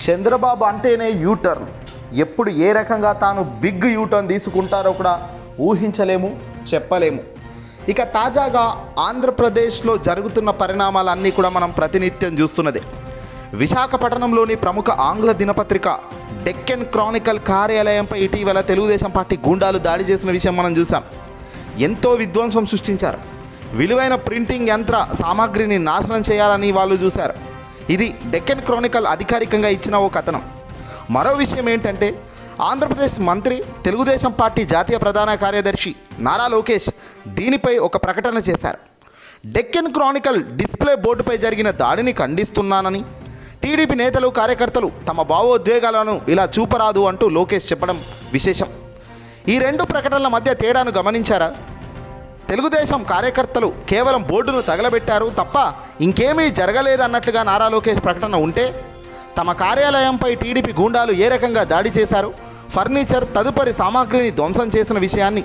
చంద్రబాబు అంటేనే యూటర్న్. ఎప్పుడు ఏ రకంగా తాను బిగ్ యూటర్న్ తీసుకుంటారో కూడా ఊహించలేము, చెప్పలేము. ఇక తాజాగా ఆంధ్రప్రదేశ్లో జరుగుతున్న పరిణామాలన్నీ కూడా మనం ప్రతినిత్యం చూస్తున్నదే. విశాఖపట్నంలోని ప్రముఖ ఆంగ్ల దినపత్రిక డెక్కన్ క్రానికల్ కార్యాలయంపై ఇటీవల తెలుగుదేశం పార్టీ గూండాలు దాడి చేసిన విషయం మనం చూసాం. ఎంతో విధ్వంసం సృష్టించారు. విలువైన ప్రింటింగ్ యంత్ర సామాగ్రిని నాశనం చేయాలని వాళ్ళు చూశారు. ఇది డెక్కన్ క్రానికల్ అధికారికంగా ఇచ్చిన ఓ కథనం. మరో విషయం ఏంటంటే, ఆంధ్రప్రదేశ్ మంత్రి, తెలుగుదేశం పార్టీ జాతీయ ప్రధాన కార్యదర్శి నారా లోకేష్ దీనిపై ఒక ప్రకటన చేశారు. డెక్కన్ క్రానికల్ డిస్ప్లే బోర్డుపై జరిగిన దాడిని ఖండిస్తున్నానని, టీడీపీ నేతలు, కార్యకర్తలు తమ భావోద్వేగాలను ఇలా చూపరాదు అంటూ లోకేష్ చెప్పడం విశేషం. ఈ రెండు ప్రకటనల మధ్య తేడాను గమనించారా? తెలుగుదేశం కార్యకర్తలు కేవలం బోర్డును తగలబెట్టారు తప్ప ఇంకేమీ జరగలేదన్నట్లుగా నారా లోకేష్ ప్రకటన ఉంటే, తమ కార్యాలయంపై టీడీపీ గూండాలు ఏ రకంగా దాడి చేశారు, ఫర్నిచర్ తదుపరి సామాగ్రిని ధ్వంసం చేసిన విషయాన్ని,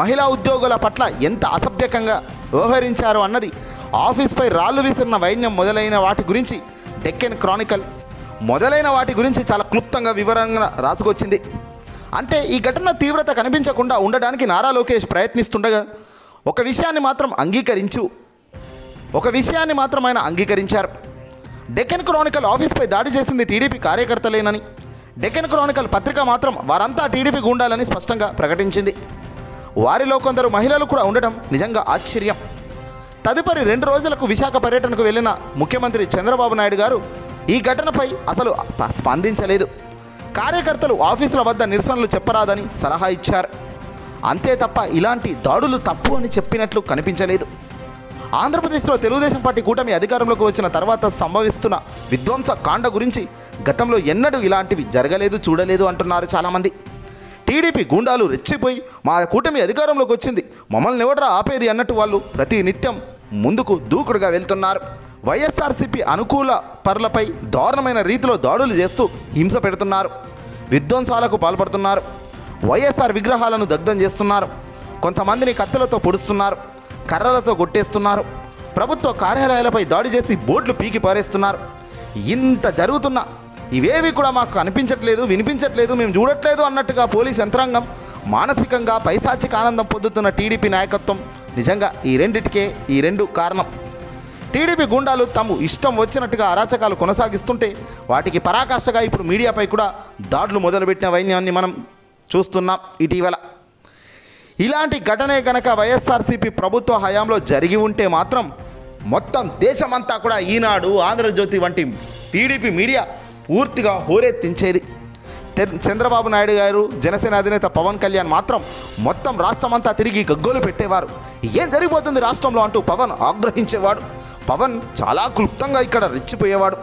మహిళా ఉద్యోగుల పట్ల ఎంత అసభ్యకంగా వ్యవహరించారు అన్నది, ఆఫీస్పై రాళ్లు విసిరిన వైన్యం మొదలైన వాటి గురించి డెక్కన్ క్రానికల్ చాలా క్లుప్తంగా వివరంగా రాసుకొచ్చింది. అంటే ఈ ఘటన తీవ్రత కనిపించకుండా ఉండడానికి నారా లోకేష్ ప్రయత్నిస్తుండగా ఒక విషయాన్ని మాత్రం ఆయన అంగీకరించారు. డెక్కన్ క్రానికల్ ఆఫీస్పై దాడి చేసింది టీడీపీ కార్యకర్తలేనని, డెక్కన్ క్రానికల్ పత్రిక మాత్రం వారంతా టీడీపీ గూండాలని స్పష్టంగా ప్రకటించింది. వారిలో కొందరు మహిళలు కూడా ఉండడం నిజంగా ఆశ్చర్యం. తదుపరి 2 రోజులకు విశాఖ పర్యటనకు వెళ్లిన ముఖ్యమంత్రి చంద్రబాబు నాయుడు గారు ఈ ఘటనపై అసలు స్పందించలేదు. కార్యకర్తలు ఆఫీసుల వద్ద నిరసనలు చెప్పరాదని సలహా ఇచ్చారు. అంతే తప్ప ఇలాంటి దాడులు తప్పు అని చెప్పినట్లు కనిపించలేదు. ఆంధ్రప్రదేశ్లో తెలుగుదేశం పార్టీ కూటమి అధికారంలోకి వచ్చిన తర్వాత సంభవిస్తున్న విధ్వంస కాండ గురించి గతంలో ఎన్నడూ ఇలాంటివి జరగలేదు, చూడలేదు అంటున్నారు చాలామంది. టీడీపీ గూండాలు రెచ్చిపోయి మా కూటమి అధికారంలోకి వచ్చింది, మమ్మల్ని ఎవడరా ఆపేది అన్నట్టు వాళ్ళు ప్రతి నిత్యం ముందుకు దూకుడుగా వెళ్తున్నారు. వైఎస్ఆర్సీపీ అనుకూల పరులపై దారుణమైన రీతిలో దాడులు చేస్తూ హింస పెడుతున్నారు, విధ్వంసాలకు పాల్పడుతున్నారు. వైఎస్ఆర్ విగ్రహాలను దగ్ధం చేస్తున్నారు, కొంతమందిని కత్తులతో పొడుస్తున్నారు, కర్రలతో కొట్టేస్తున్నారు, ప్రభుత్వ కార్యాలయాలపై దాడి చేసి బోర్డులు పీకి పారేస్తున్నారు. ఇంత జరుగుతున్నా ఇవేవి కూడా మాకు కనిపించట్లేదు, వినిపించట్లేదు, మేము చూడట్లేదు అన్నట్టుగా పోలీస్ యంత్రాంగం మానసికంగా పైశాచిక ఆనందం పొందుతున్న టీడీపీ నాయకత్వం నిజంగా ఈ రెండు కారణం. టీడీపీ గూండాలు తమ ఇష్టం వచ్చినట్టుగా అరాచకాలు కొనసాగిస్తుంటే వాటికి పరాకాష్ఠగా ఇప్పుడు మీడియాపై కూడా దాడులు మొదలుపెట్టిన వైన్యాన్ని మనం చూస్తున్నాం ఇటీవల. ఇలాంటి ఘటనే కనుక వైఎస్ఆర్సీపీ ప్రభుత్వ హయాంలో జరిగి ఉంటే మాత్రం మొత్తం దేశమంతా కూడా ఈనాడు, ఆంధ్రజ్యోతి వంటి టీడీపీ మీడియా పూర్తిగా హోరెత్తించేది. చంద్రబాబు నాయుడు గారు, జనసేన అధినేత పవన్ కళ్యాణ్ మాత్రం మొత్తం రాష్ట్రమంతా తిరిగి గగ్గోలు పెట్టేవారు. ఏం జరిగిపోతుంది రాష్ట్రంలో అంటూ పవన్ ఆగ్రహించేవాడు. పవన్ చాలా క్లుప్తంగా ఇక్కడ రెచ్చిపోయేవాడు.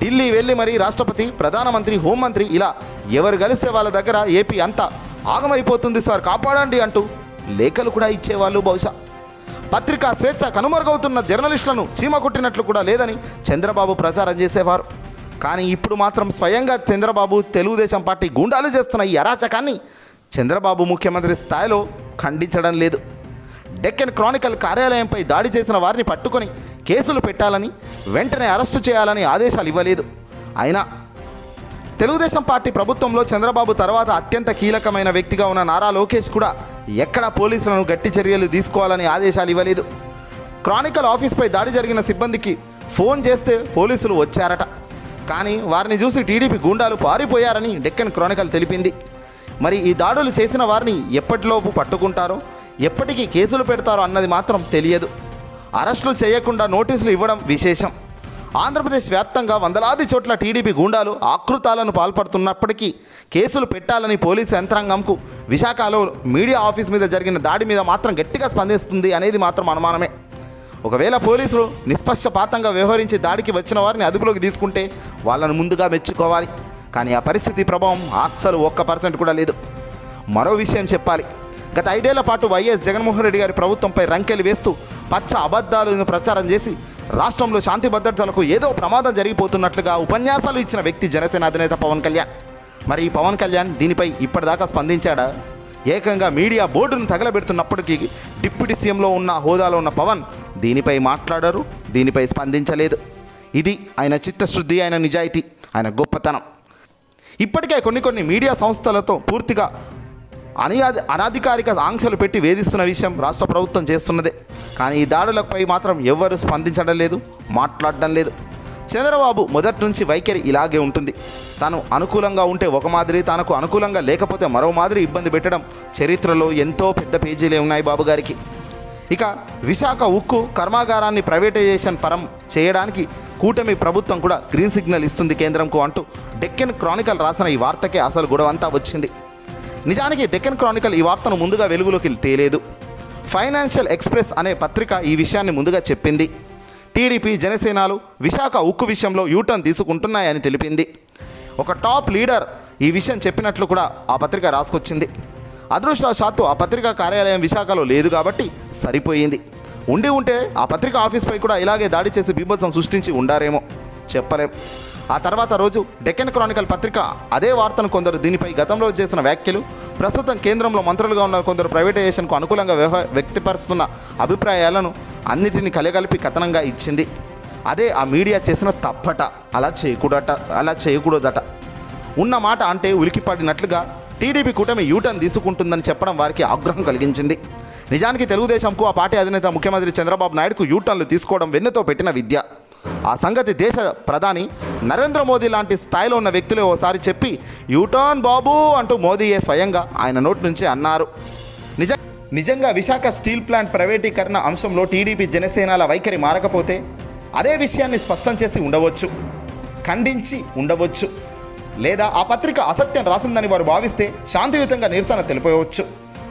ఢిల్లీ వెళ్ళి మరీ రాష్ట్రపతి, ప్రధానమంత్రి, హోంమంత్రి ఇలా ఎవరు కలిస్తే వాళ్ళ దగ్గర ఏపీ అంతా ఆగమైపోతుంది సార్, కాపాడండి అంటూ లేఖలు కూడా ఇచ్చేవాళ్ళు. బహుశా పత్రికా స్వేచ్ఛ కనుమరుగవుతున్న జర్నలిస్టులను చీమ కొట్టినట్లు కూడా లేదని చంద్రబాబు ప్రచారం చేసేవారు. కానీ ఇప్పుడు మాత్రం స్వయంగా చంద్రబాబు, తెలుగుదేశం పార్టీ గూండాలు చేస్తున్న ఈ అరాచకాన్ని చంద్రబాబు ముఖ్యమంత్రి స్థాయిలో ఖండించడం లేదు. డెక్కన్ క్రానికల్ కార్యాలయంపై దాడి చేసిన వారిని పట్టుకొని కేసులు పెట్టాలని, వెంటనే అరెస్టు చేయాలని ఆదేశాలు ఇవ్వలేదు. అయినా తెలుగుదేశం పార్టీ ప్రభుత్వంలో చంద్రబాబు తర్వాత అత్యంత కీలకమైన వ్యక్తిగా ఉన్న నారా లోకేష్ కూడా ఎక్కడా పోలీసులను గట్టి చర్యలు తీసుకోవాలని ఆదేశాలు ఇవ్వలేదు. క్రానికల్ ఆఫీస్పై దాడి జరిగిన సిబ్బందికి ఫోన్ చేస్తే పోలీసులు వచ్చారట. కానీ వారిని చూసి టీడీపీ గూండాలు పారిపోయారని డెక్కన్ క్రానికల్ తెలిపింది. మరి ఈ దాడులు చేసిన వారిని ఎప్పటిలోపు పట్టుకుంటారో, ఎప్పటికీ కేసులు పెడతారో అన్నది మాత్రం తెలియదు. అరెస్టులు చేయకుండా నోటీసులు ఇవ్వడం విశేషం. ఆంధ్రప్రదేశ్ వ్యాప్తంగా వందలాది చోట్ల టీడీపీ గూండాలు ఆకృతాలను పాల్పడుతున్నప్పటికీ కేసులు పెట్టాలని పోలీసు యంత్రాంగంకు విశాఖలో మీడియా ఆఫీస్ మీద జరిగిన దాడి మీద మాత్రం గట్టిగా స్పందిస్తుంది అనేది మాత్రం అనుమానమే. ఒకవేళ పోలీసులు నిష్పక్షపాతంగా వ్యవహరించి దాడికి వచ్చిన వారిని అదుపులోకి తీసుకుంటే వాళ్ళను ముందుగా మెచ్చుకోవాలి. కానీ ఆ పరిస్థితి ప్రభావం అస్సలు 1% కూడా లేదు. మరో విషయం చెప్పాలి. గత 5 ఏళ్ల పాటు వైఎస్ జగన్మోహన్ రెడ్డి గారి ప్రభుత్వంపై రంకెలు వేస్తూ పచ్చ అబద్ధాలను ప్రచారం చేసి రాష్ట్రంలో శాంతి భద్రతలకు ఏదో ప్రమాదం జరిగిపోతున్నట్లుగా ఉపన్యాసాలు ఇచ్చిన వ్యక్తి జనసేన అధినేత పవన్ కళ్యాణ్. మరి ఈ పవన్ కళ్యాణ్ దీనిపై ఇప్పటిదాకా స్పందించాడా? ఏకంగా మీడియా బోర్డును తగలబెడుతున్నప్పటికీ డిప్యూటీ సీఎంలో ఉన్న హోదాలో ఉన్న పవన్ దీనిపై మాట్లాడారు, దీనిపై స్పందించలేదు. ఇది ఆయన చిత్తశుద్ధి, ఆయన నిజాయితీ, ఆయన గొప్పతనం. ఇప్పటికే కొన్ని మీడియా సంస్థలతో పూర్తిగా అనధికారిక ఆంక్షలు పెట్టి వేధిస్తున్న విషయం రాష్ట్ర ప్రభుత్వం చేస్తున్నదే. కానీ ఈ దాడులపై మాత్రం ఎవ్వరూ స్పందించడం లేదు, మాట్లాడడం లేదు. చంద్రబాబు మొదటి నుంచి వైఖరి ఇలాగే ఉంటుంది. తాను అనుకూలంగా ఉంటే ఒక మాదిరి, తనకు అనుకూలంగా లేకపోతే మరో మాదిరి ఇబ్బంది పెట్టడం చరిత్రలో ఎంతో పెద్ద పేజీలే ఉన్నాయి బాబు గారికి. ఇక విశాఖ ఉక్కు కర్మాగారాన్ని ప్రైవేటైజేషన్ పరం చేయడానికి కూటమి ప్రభుత్వం కూడా గ్రీన్ సిగ్నల్ ఇస్తుంది కేంద్రంకు అంటూ డెక్కన్ క్రానికల్ రాసిన ఈ వార్తకే అసలు గొడవంతా వచ్చింది. నిజానికి డెక్కన్ క్రానికల్ ఈ వార్తను ముందుగా వెలుగులోకి తేలేదు. ఫైనాన్షియల్ ఎక్స్ప్రెస్ అనే పత్రిక ఈ విషయాన్ని ముందుగా చెప్పింది. టీడీపీ జనసేనలు విశాఖ ఉక్కు విషయంలో యూటర్న్ తీసుకుంటున్నాయని తెలిపింది. ఒక టాప్ లీడర్ ఈ విషయం చెప్పినట్లు కూడా ఆ పత్రిక రాసుకొచ్చింది. అదృష్టవశాత్తు ఆ పత్రికా కార్యాలయం విశాఖలో లేదు కాబట్టి సరిపోయింది. ఉంటే ఆ పత్రిక ఆఫీస్పై కూడా ఇలాగే దాడి చేసి బీభత్సం సృష్టించి ఉండారేమో, చెప్పలేం. ఆ తర్వాత రోజు డెక్కన్ క్రానికల్ పత్రిక అదే వార్తను కొందరు దీనిపై గతంలో చేసిన వ్యాఖ్యలు, ప్రస్తుతం కేంద్రంలో మంత్రులుగా ఉన్న కొందరు ప్రైవేటైజేషన్కు అనుకూలంగా వ్యక్తపరుస్తున్న అభిప్రాయాలను అన్నిటినీ కలగలిపి కథనంగా ఇచ్చింది. అదే ఆ మీడియా చేసిన తప్పట. అలా చేయకూడదట. ఉన్న మాట అంటే ఉలికిపడినట్లుగా టీడీపీ కూటమి యూటర్న్ తీసుకుంటుందని చెప్పడం వారికి ఆగ్రహం కలిగించింది. నిజానికి తెలుగుదేశంకు ఆ పార్టీ అధినేత ముఖ్యమంత్రి చంద్రబాబు నాయుడుకు యూటర్న్లు తీసుకోవడం వెన్నెతో పెట్టిన విద్య. ఆ సంగతి దేశ ప్రధాని నరేంద్ర మోదీ లాంటి స్థాయిలో ఉన్న వ్యక్తులే ఓసారి చెప్పి యూటర్న్ బాబు అంటూ మోదీయే స్వయంగా ఆయన నోటి నుంచి అన్నారు. నిజంగా విశాఖ స్టీల్ ప్లాంట్ ప్రైవేటీకరణ అంశంలో టీడీపీ జనసేనల వైఖరి మారకపోతే అదే విషయాన్ని స్పష్టం చేసి ఉండవచ్చు, ఖండించి ఉండవచ్చు. లేదా ఆ పత్రిక అసత్యం రాసిందని వారు భావిస్తే శాంతియుతంగా నిరసన తెలిపవచ్చు.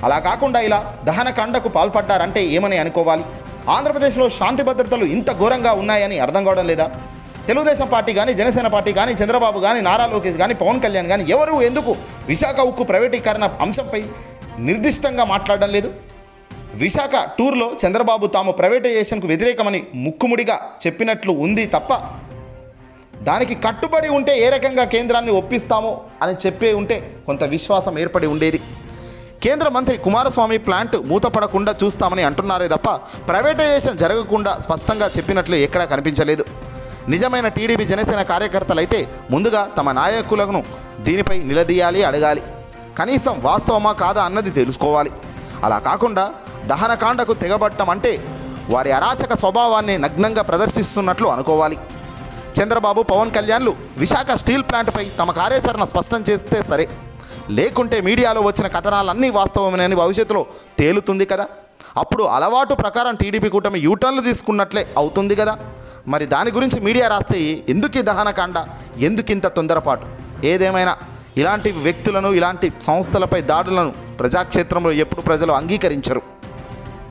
అలా కాకుండా ఇలా దహనకాండకు పాల్పడ్డారంటే ఏమని అనుకోవాలి? ఆంధ్రప్రదేశ్లో శాంతి భద్రతలు ఇంత ఘోరంగా ఉన్నాయని అర్థం కావడం లేదా? తెలుగుదేశం పార్టీ కానీ, జనసేన పార్టీ కానీ, చంద్రబాబు కానీ, నారా లోకేష్ కానీ, పవన్ కళ్యాణ్ కానీ ఎవరు ఎందుకు విశాఖ ఉక్కు ప్రైవేటీకరణ అంశంపై నిర్దిష్టంగా మాట్లాడడం లేదు? విశాఖ టూర్లో చంద్రబాబు తాము ప్రైవేటైజేషన్కు వ్యతిరేకమని ముక్కుముడిగా చెప్పినట్లు ఉంది తప్ప దానికి కట్టుబడి ఉంటే ఏ రకంగా కేంద్రాన్ని ఒప్పిస్తామో అని చెప్పే ఉంటే కొంత విశ్వాసం ఏర్పడి ఉండేది. కేంద్ర మంత్రి కుమారస్వామి ప్లాంట్ మూతపడకుండా చూస్తామని అంటున్నారే తప్ప ప్రైవేటైజేషన్ జరగకుండా స్పష్టంగా చెప్పినట్లు ఎక్కడా కనిపించలేదు. నిజమైన టీడీపీ జనసేన కార్యకర్తలైతే ముందుగా తమ నాయకులను దీనిపై నిలదీయాలి, అడగాలి. కనీసం వాస్తవమా కాదా అన్నది తెలుసుకోవాలి. అలా కాకుండా దహనకాండకు తెగబట్టం అంటే వారి అరాచక స్వభావాన్ని నగ్నంగా ప్రదర్శిస్తున్నట్లు అనుకోవాలి. చంద్రబాబు, పవన్ కళ్యాణ్లు విశాఖ స్టీల్ ప్లాంట్పై తమ కార్యాచరణ స్పష్టం చేస్తే సరే, లేకుంటే మీడియాలో వచ్చిన కథనాలన్నీ వాస్తవమేనని భవిష్యత్తులో తేలుతుంది కదా. అప్పుడు అలవాటు ప్రకారం టీడీపీ కూటమి యూటర్న్లు తీసుకున్నట్లే అవుతుంది కదా. మరి దాని గురించి మీడియా రాస్తే ఎందుకు దహనకాండ, ఎందుకింత తొందరపాటు? ఏదేమైనా ఇలాంటి వ్యక్తులను, ఇలాంటి సంస్థలపై దాడులను ప్రజాక్షేత్రంలో ఎప్పుడు ప్రజలు అంగీకరించరు.